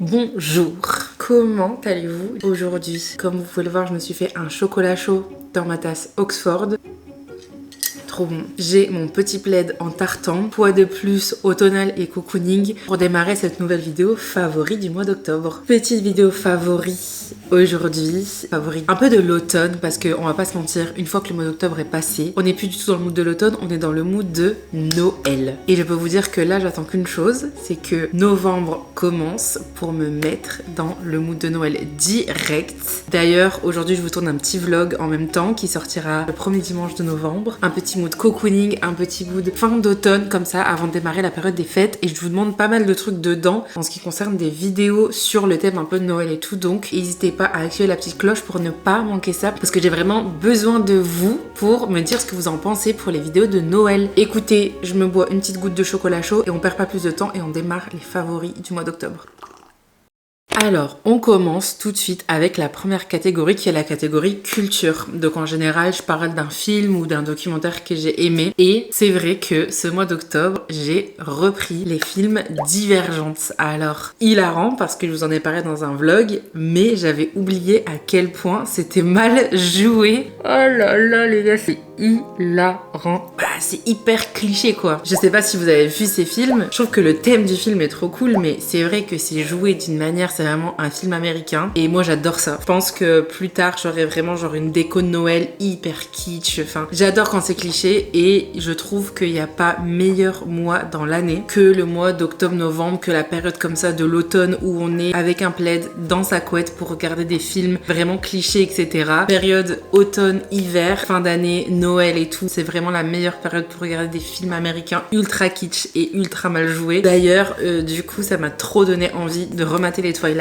Bonjour, comment allez-vous aujourd'hui? Comme vous pouvez le voir, je me suis fait un chocolat chaud dans ma tasse Oxford. Trop bon. J'ai mon petit plaid en tartan, poids de plus, automnal et cocooning pour démarrer cette nouvelle vidéo favori du mois d'octobre. Petite vidéo favori aujourd'hui, favori un peu de l'automne parce qu'on va pas se mentir, une fois que le mois d'octobre est passé, on n'est plus du tout dans le mood de l'automne, on est dans le mood de Noël. Et je peux vous dire que là, j'attends qu'une chose, c'est que novembre commence pour me mettre dans le mood de Noël direct. D'ailleurs, aujourd'hui, je vous tourne un petit vlog en même temps qui sortira le premier dimanche de novembre. Un petit mood cocooning, un petit mood fin d'automne comme ça avant de démarrer la période des fêtes. Et je vous demande pas mal de trucs dedans en ce qui concerne des vidéos sur le thème un peu de Noël et tout. Donc, n'hésitez pas à activer la petite cloche pour ne pas manquer ça parce que j'ai vraiment besoin de vous pour me dire ce que vous en pensez pour les vidéos de Noël. Écoutez, je me bois une petite goutte de chocolat chaud et on perd pas plus de temps et on démarre les favoris du mois d'octobre. Alors, on commence tout de suite avec la première catégorie qui est la catégorie culture. Donc en général, je parle d'un film ou d'un documentaire que j'ai aimé. Et c'est vrai que ce mois d'octobre, j'ai repris les films Divergente. Alors, hilarant parce que je vous en ai parlé dans un vlog, mais j'avais oublié à quel point c'était mal joué. Oh là là les gars, c'est hilarant. Bah, c'est hyper cliché quoi. Je sais pas si vous avez vu ces films. Je trouve que le thème du film est trop cool, mais c'est vrai que c'est joué d'une manière, c'est vraiment un film américain. Et moi j'adore ça. Je pense que plus tard j'aurai vraiment genre une déco de Noël hyper kitsch. Enfin, j'adore quand c'est cliché et je trouve qu'il n'y a pas meilleur mois dans l'année que le mois d'octobre-novembre, que la période comme ça de l'automne où on est avec un plaid dans sa couette pour regarder des films vraiment clichés, etc. Période automne-hiver, fin d'année, Noël et tout, c'est vraiment la meilleure période pour regarder des films américains ultra kitsch et ultra mal joués. D'ailleurs, du coup, ça m'a trop donné envie de remater les Twilight,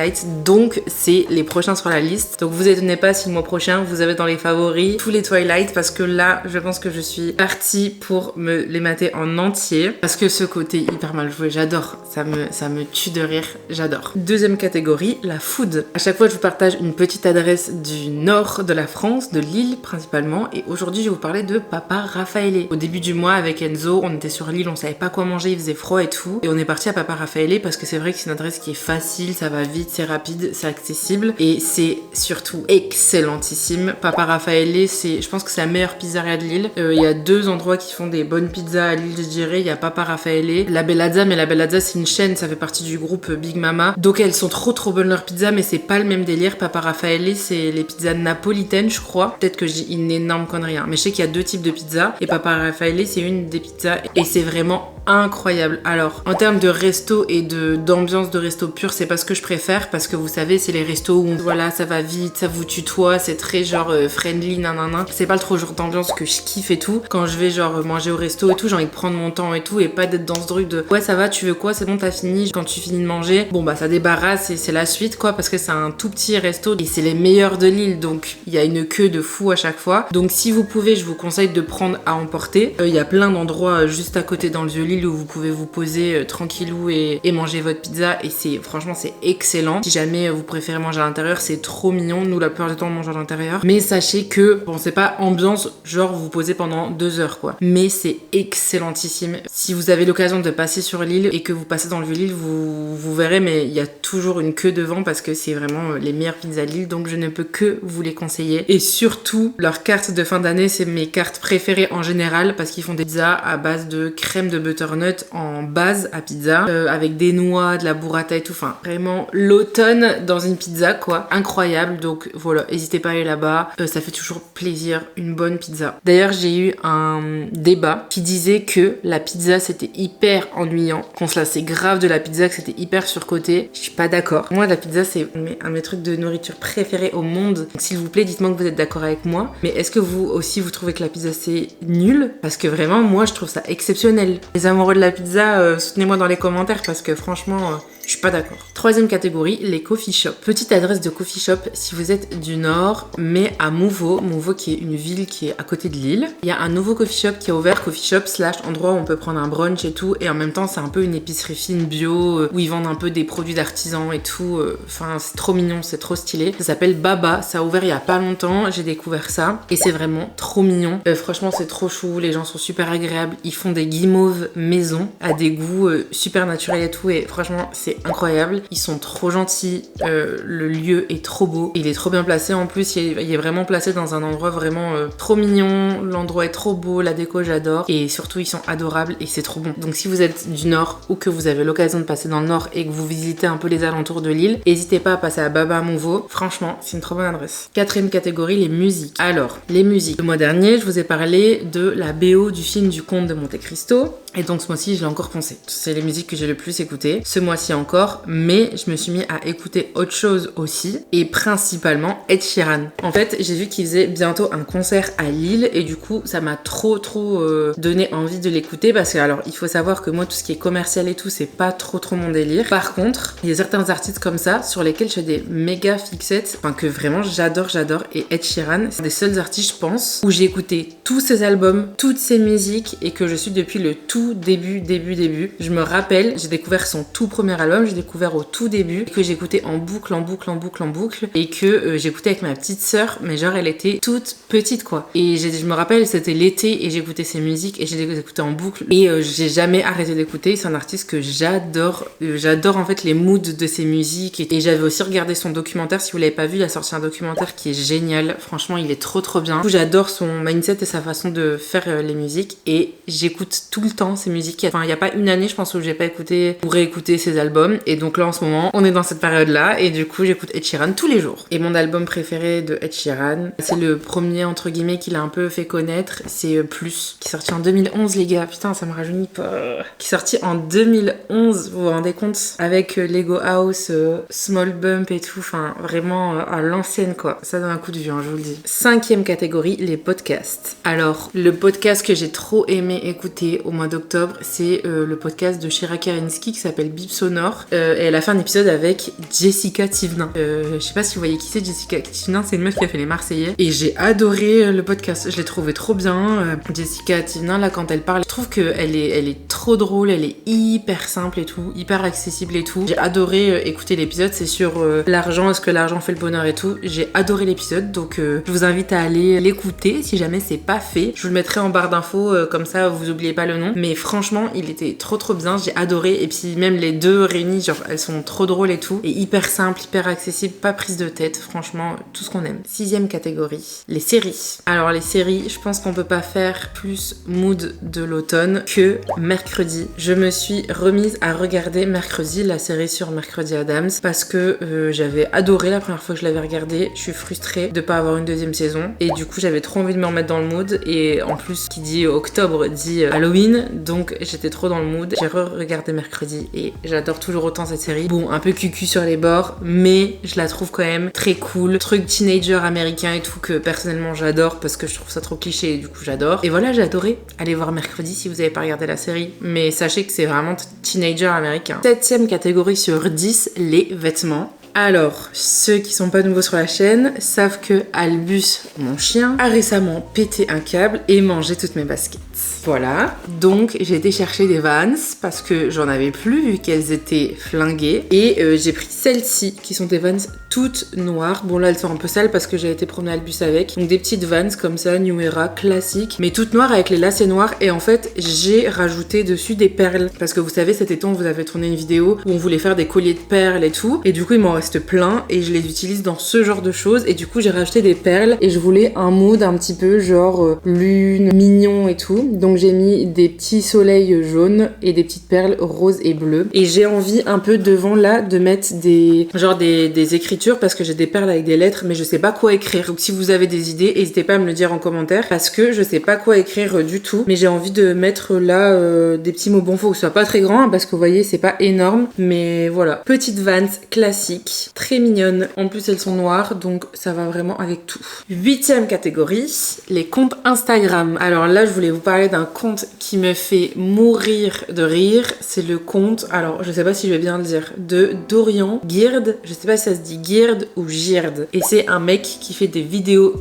donc c'est les prochains sur la liste. Donc vous étonnez pas si le mois prochain vous avez dans les favoris tous les Twilight parce que là, je pense que je suis partie pour me les mater en entier parce que ce côté hyper mal joué, j'adore. Ça me tue de rire, j'adore. Deuxième catégorie, la food. À chaque fois, je vous partage une petite adresse du nord de la France, de Lille principalement, et aujourd'hui, je vais vous parler de Papa Raffaele. Au début du mois, avec Enzo, on était sur l'île, on savait pas quoi manger, il faisait froid et tout, et on est parti à Papa Raffaele parce que c'est vrai que c'est une adresse qui est facile, ça va vite, c'est rapide, c'est accessible, et c'est surtout excellentissime. Papa Raffaele, je pense que c'est la meilleure pizzeria de Lille. Il y a deux endroits qui font des bonnes pizzas à Lille, je dirais. Il y a Papa Raffaele, La Bellazza, mais La Bellazza c'est une chaîne, ça fait partie du groupe Big Mama. Donc elles sont trop bonnes leurs pizzas, mais c'est pas le même délire. Papa Raffaele, c'est les pizzas napolitaines, je crois. Peut-être que je dis une énorme connerie, hein. Mais je sais qu'il y a deux types de pizzas. Et Papa Raffaele, c'est une des pizzas. Et c'est vraiment incroyable. Alors, en termes de resto et d'ambiance de resto pur, c'est pas ce que je préfère parce que vous savez, c'est les restos où voilà, ça va vite, ça vous tutoie, c'est très genre friendly, nanana. C'est pas le trop genre d'ambiance que je kiffe et tout. Quand je vais genre manger au resto et tout, j'ai envie de prendre mon temps et tout et pas d'être dans ce truc de ouais, ça va, tu veux quoi, c'est bon, t'as fini. Quand tu finis de manger, bon bah ça débarrasse et c'est la suite quoi parce que c'est un tout petit resto et c'est les meilleurs de l'île donc il y a une queue de fou à chaque fois. Donc si vous pouvez, je vous conseille de prendre à emporter. Il y a plein d'endroits juste à côté dans le Vieux-Lille où vous pouvez vous poser tranquillou et manger votre pizza et franchement c'est excellent. Si jamais vous préférez manger à l'intérieur, c'est trop mignon. Nous la plupart du temps on mange à l'intérieur. Mais sachez que bon, c'est pas ambiance genre vous posez pendant 2 heures quoi. Mais c'est excellentissime. Si vous avez l'occasion de passer sur l'île et que vous passez dans le Vieux-Lille, vous verrez, mais il y a toujours une queue devant parce que c'est vraiment les meilleures pizzas de l'île, donc je ne peux que vous les conseiller. Et surtout, leurs cartes de fin d'année, c'est mes cartes préférées en général parce qu'ils font des pizzas à base de crème de butternut en base à pizza avec des noix, de la burrata et tout. Enfin, vraiment l'automne dans une pizza quoi. Incroyable. Donc voilà, n'hésitez pas à aller là-bas. Ça fait toujours plaisir, une bonne pizza. D'ailleurs, j'ai eu un débat qui disait que la pizza c'était hyper ennuyant, qu'on se lassait grave de la pizza, que c'était hyper surcoté. Je suis pas d'accord. Moi, la pizza c'est un de mes trucs de nourriture préférés au monde. Donc s'il vous plaît, dites-moi que vous êtes d'accord avec moi. Mais est-ce que vous aussi vous trouvez que la pizza c'est nul? Parce que vraiment, moi je trouve ça exceptionnel. Les amoureux de la pizza, soutenez-moi dans les commentaires parce que franchement, je suis pas d'accord. Troisième catégorie, les coffee shops. Petite adresse de coffee shop si vous êtes du nord, mais à Mouveau. Mouveau qui est une ville qui est à côté de Lille. Il y a un nouveau coffee shop qui a ouvert, coffee shop / endroit où on peut prendre un brunch et tout. Et en même temps, c'est un peu une épicerie fine bio où ils vendent un peu des produits d'artisans et tout. Enfin, c'est trop mignon, c'est trop stylé. Ça s'appelle Baba. Ça a ouvert il y a pas longtemps. J'ai découvert ça et c'est vraiment trop mignon. Franchement, c'est trop chou. Les gens sont super agréables. Ils font des guimauves maison à des goûts super naturels et tout. Et franchement, c'est incroyable. Ils sont trop gentils, le lieu est trop beau, il est trop bien placé en plus, il est vraiment placé dans un endroit vraiment trop mignon, l'endroit est trop beau, la déco j'adore et surtout ils sont adorables et c'est trop bon. Donc si vous êtes du nord ou que vous avez l'occasion de passer dans le nord et que vous visitez un peu les alentours de l'île, n'hésitez pas à passer à Baba Monvo, franchement c'est une trop bonne adresse. Quatrième catégorie, les musiques. Alors, les musiques. Le mois dernier, je vous ai parlé de la BO du film du Comte de Monte Cristo. Et donc ce mois-ci, je l'ai encore pensé. C'est les musiques que j'ai le plus écoutées. Ce mois-ci encore, mais je me suis mis à écouter autre chose aussi. Et principalement Ed Sheeran. En fait, j'ai vu qu'il faisait bientôt un concert à Lille. Et du coup, ça m'a trop donné envie de l'écouter. Parce que alors, il faut savoir que moi, tout ce qui est commercial et tout, c'est pas trop mon délire. Par contre, il y a certains artistes comme ça, sur lesquels je fais des méga fixettes. Enfin, que vraiment, j'adore. Et Ed Sheeran, c'est des seuls artistes, je pense, où j'ai écouté tous ses albums, toutes ses musiques. Et que je suis depuis le tout début. Je me rappelle, j'ai découvert son tout premier album, j'ai découvert au tout début, que j'écoutais en boucle, et que j'écoutais avec ma petite sœur, mais genre elle était toute petite quoi. Et je me rappelle, c'était l'été et j'écoutais ses musiques et je les écoutais en boucle et j'ai jamais arrêté d'écouter. C'est un artiste que j'adore. J'adore en fait les moods de ses musiques et j'avais aussi regardé son documentaire. Si vous l'avez pas vu, il a sorti un documentaire qui est génial. Franchement, il est trop bien. Du coup, j'adore son mindset et sa façon de faire les musiques et j'écoute tout le temps ses musiques. Enfin, il n'y a pas une année, je pense, où j'ai pas écouté ou réécouté ses albums. Et donc là, en ce moment, on est dans cette période-là. Et du coup, j'écoute Ed Sheeran tous les jours. Et mon album préféré de Ed Sheeran, c'est le premier, entre guillemets, qu'il a un peu fait connaître. C'est Plus, qui est sorti en 2011, les gars. Putain, ça me rajeunit pas. Qui est sorti en 2011, vous vous rendez compte? Avec Lego House, Small Bump et tout. Enfin, vraiment à l'ancienne, quoi. Ça donne un coup de vieux, hein, je vous le dis. Cinquième catégorie, les podcasts. Alors, le podcast que j'ai trop aimé écouter au mois d'octobre, c'est le podcast de Shira Kerensky qui s'appelle Bip Sonore. Et elle a fait un épisode avec Jessica Thivenin. Je sais pas si vous voyez qui c'est Jessica Thivenin, c'est une meuf qui a fait les Marseillais. Et j'ai adoré le podcast, je l'ai trouvé trop bien. Jessica Thivenin, là, quand elle parle, je trouve qu'elle est trop drôle, elle est hyper simple et tout, hyper accessible et tout. J'ai adoré écouter l'épisode, c'est sur l'argent, est-ce que l'argent fait le bonheur et tout. J'ai adoré l'épisode, donc je vous invite à aller l'écouter si jamais c'est pas fait. Je vous le mettrai en barre d'infos, comme ça vous oubliez pas le nom. Mais franchement, il était trop bien, j'ai adoré. Et puis même les deux réunies, genre elles sont trop drôles et tout. Et hyper simple, hyper accessible, pas prise de tête. Franchement, tout ce qu'on aime. Sixième catégorie, les séries. Alors les séries, je pense qu'on peut pas faire plus mood de l'automne que Mercredi. Je me suis remise à regarder Mercredi, la série sur Mercredi Adams, parce que j'avais adoré la première fois que je l'avais regardée. Je suis frustrée de pas avoir une deuxième saison. Et du coup, j'avais trop envie de me remettre dans le mood. Et en plus, qui dit octobre dit Halloween, donc j'étais trop dans le mood. J'ai re-regardé Mercredi et j'adore toujours autant cette série. Bon, un peu cucu sur les bords, mais je la trouve quand même très cool. Truc teenager américain et tout que personnellement j'adore parce que je trouve ça trop cliché et du coup j'adore. Et voilà, j'ai adoré. Allez voir Mercredi si vous avez pas regardé la série, mais sachez que c'est vraiment teenager américain. Septième catégorie sur 10, les vêtements. Alors, ceux qui sont pas nouveaux sur la chaîne savent que Albus, mon chien, a récemment pété un câble et mangé toutes mes baskets. Voilà, donc j'ai été chercher des Vans parce que j'en avais plus vu qu'elles étaient flinguées et j'ai pris celles-ci qui sont des Vans toutes noires. Bon là elles sont un peu sales parce que j'ai été promener Albus avec. Donc des petites Vans comme ça, New Era, classiques, mais toutes noires avec les lacets noirs et en fait j'ai rajouté dessus des perles parce que vous savez cet été on vous avait tourné une vidéo où on voulait faire des colliers de perles et tout et du coup il m'en reste plein et je les utilise dans ce genre de choses et du coup j'ai rajouté des perles et je voulais un mood un petit peu genre lune, mignon et tout. Donc j'ai mis des petits soleils jaunes et des petites perles roses et bleues. Et j'ai envie un peu devant là de mettre des écritures parce que j'ai des perles avec des lettres mais je sais pas quoi écrire. Donc si vous avez des idées, n'hésitez pas à me le dire en commentaire parce que je sais pas quoi écrire du tout. Mais j'ai envie de mettre là des petits mots. Bon, faut que ce soit pas très grand hein, parce que vous voyez c'est pas énorme. Mais voilà. Petites Vans classiques, très mignonnes. En plus elles sont noires donc ça va vraiment avec tout. 8e catégorie, les comptes Instagram. Alors là je voulais vous parler d'un compte qui me fait mourir de rire. C'est le compte, alors je sais pas si je vais bien le dire, de Dorian Gird. Je sais pas si ça se dit Gird ou Gird. Et c'est un mec qui fait des vidéos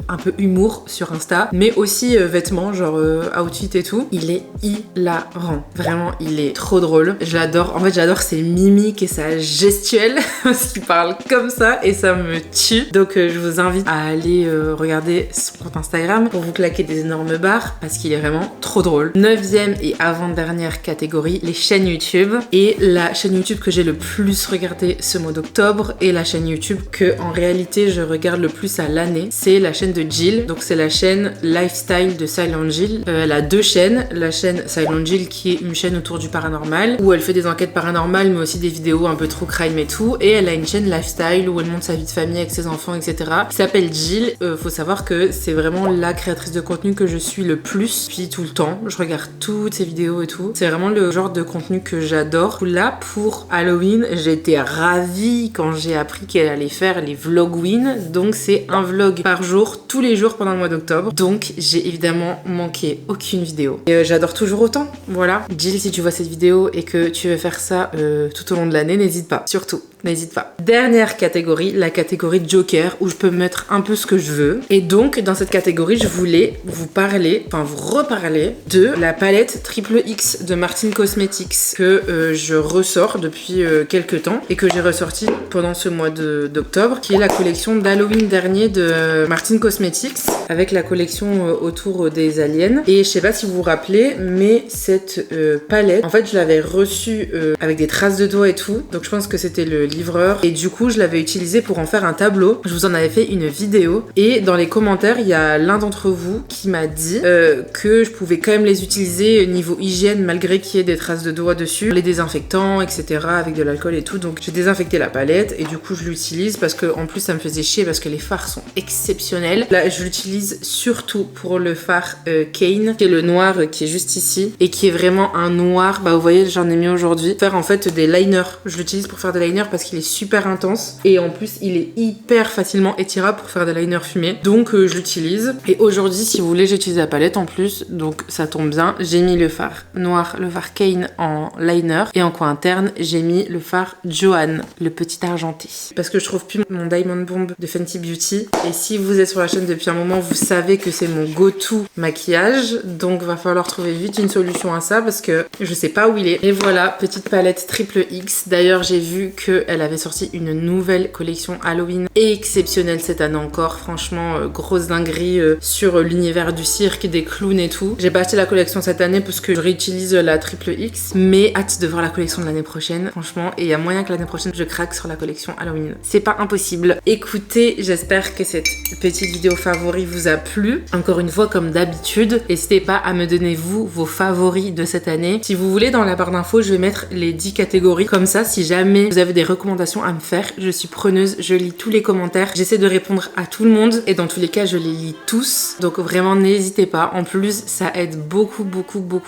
un peu humour sur Insta, mais aussi vêtements, genre outfit et tout. Il est hilarant. Vraiment, il est trop drôle. J'adore. En fait, j'adore ses mimiques et sa gestuelle. parce qu'il parle comme ça et ça me tue. Donc je vous invite à aller regarder son compte Instagram pour vous claquer des énormes barres parce qu'il est vraiment trop drôle. 9e et avant-dernière catégorie, les chaînes YouTube. Et la chaîne YouTube que j'ai le plus regardée ce mois d'octobre et la chaîne YouTube que en réalité je regarde le plus à l'année, c'est la chaîne de Jill. Donc c'est la chaîne Lifestyle de Silent Jill. Elle a deux chaînes, la chaîne Silent Jill qui est une chaîne autour du paranormal où elle fait des enquêtes paranormales mais aussi des vidéos un peu true crime et tout, et elle a une chaîne Lifestyle où elle montre sa vie de famille avec ses enfants, etc., qui s'appelle Jill. Faut savoir que c'est vraiment la créatrice de contenu que je suis le plus depuis tout le temps. Je regarde toutes ses vidéos et tout, c'est vraiment le genre de contenu que j'adore. Là pour Halloween j'étais ravie quand j'ai appris qu'elle allait faire les vlogween, donc c'est un vlog par jour tous les jours pendant le mois d'octobre, donc j'ai évidemment manqué aucune vidéo et j'adore toujours autant. Voilà Jill, si tu vois cette vidéo et que tu veux faire ça tout au long de l'année, n'hésite pas, surtout n'hésite pas. Dernière catégorie, la catégorie Joker, où je peux mettre un peu ce que je veux. Et donc dans cette catégorie je voulais vous parler, enfin vous reparler de la palette Triple X de Martin Cosmetics que je ressors depuis quelques temps et que j'ai ressorti pendant ce mois d'octobre, qui est la collection d'Halloween dernier de Martin Cosmetics avec la collection autour des aliens. Et je sais pas si vous vous rappelez, mais cette palette, en fait je l'avais reçue avec des traces de doigts et tout, donc je pense que c'était le livreur et du coup je l'avais utilisé pour en faire un tableau. Je vous en avais fait une vidéo et dans les commentaires il y a l'un d'entre vous qui m'a dit que je pouvais quand même les utiliser niveau hygiène malgré qu'il y ait des traces de doigts dessus, les désinfectants, etc., avec de l'alcool et tout. Donc j'ai désinfecté la palette et du coup je l'utilise parce que en plus ça me faisait chier parce que les fards sont exceptionnels. Là je l'utilise surtout pour le fard Kane, qui est le noir qui est juste ici et qui est vraiment un noir, bah vous voyez j'en ai mis aujourd'hui, faire en fait des liners. Je l'utilise pour faire des liners parce qu'il est super intense et en plus il est hyper facilement étirable pour faire des liners fumés, donc je l'utilise. Et aujourd'hui si vous voulez j'utilise la palette en plus, donc ça tombe bien, j'ai mis le fard noir, le fard Kane en liner et en coin interne j'ai mis le fard Johan, le petit argenté, parce que je trouve plus mon Diamond Bomb de Fenty Beauty. Et si vous êtes sur la chaîne depuis un moment vous savez que c'est mon go-to maquillage, donc va falloir trouver vite une solution à ça parce que je sais pas où il est. Et voilà, petite palette Triple X. D'ailleurs j'ai vu qu'elle avait sorti une nouvelle collection Halloween exceptionnelle cette année encore, franchement grosse dinguerie sur l'univers du cirque, des clowns et tout. J'ai pas acheté la collection cette année parce que je réutilise la Triple X, mais hâte de voir la collection de l'année prochaine franchement, et il y a moyen que l'année prochaine je craque sur la collection Halloween, c'est pas impossible. Écoutez, j'espère que cette petite vidéo favori vous a plu. Encore une fois comme d'habitude, n'hésitez pas à me donner vous vos favoris de cette année. Si vous voulez dans la barre d'infos je vais mettre les 10 catégories, comme ça si jamais vous avez des recommandations à me faire, je suis preneuse, je lis tous les commentaires, j'essaie de répondre à tout le monde et dans tous les cas je les lis tous, donc vraiment n'hésitez pas. En plus ça aide beaucoup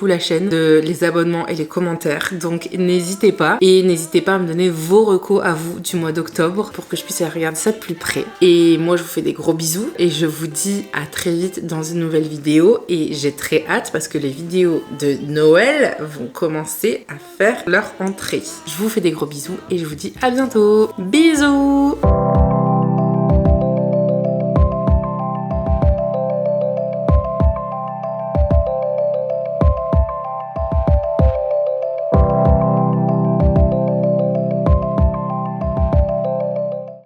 la chaîne, les abonnements et les commentaires, donc n'hésitez pas, et n'hésitez pas à me donner vos recos à vous du mois d'octobre pour que je puisse regarder ça de plus près. Et moi je vous fais des gros bisous et je vous dis à très vite dans une nouvelle vidéo, et j'ai très hâte parce que les vidéos de Noël vont commencer à faire leur entrée. Je vous fais des gros bisous et je vous dis à bientôt. Bisous.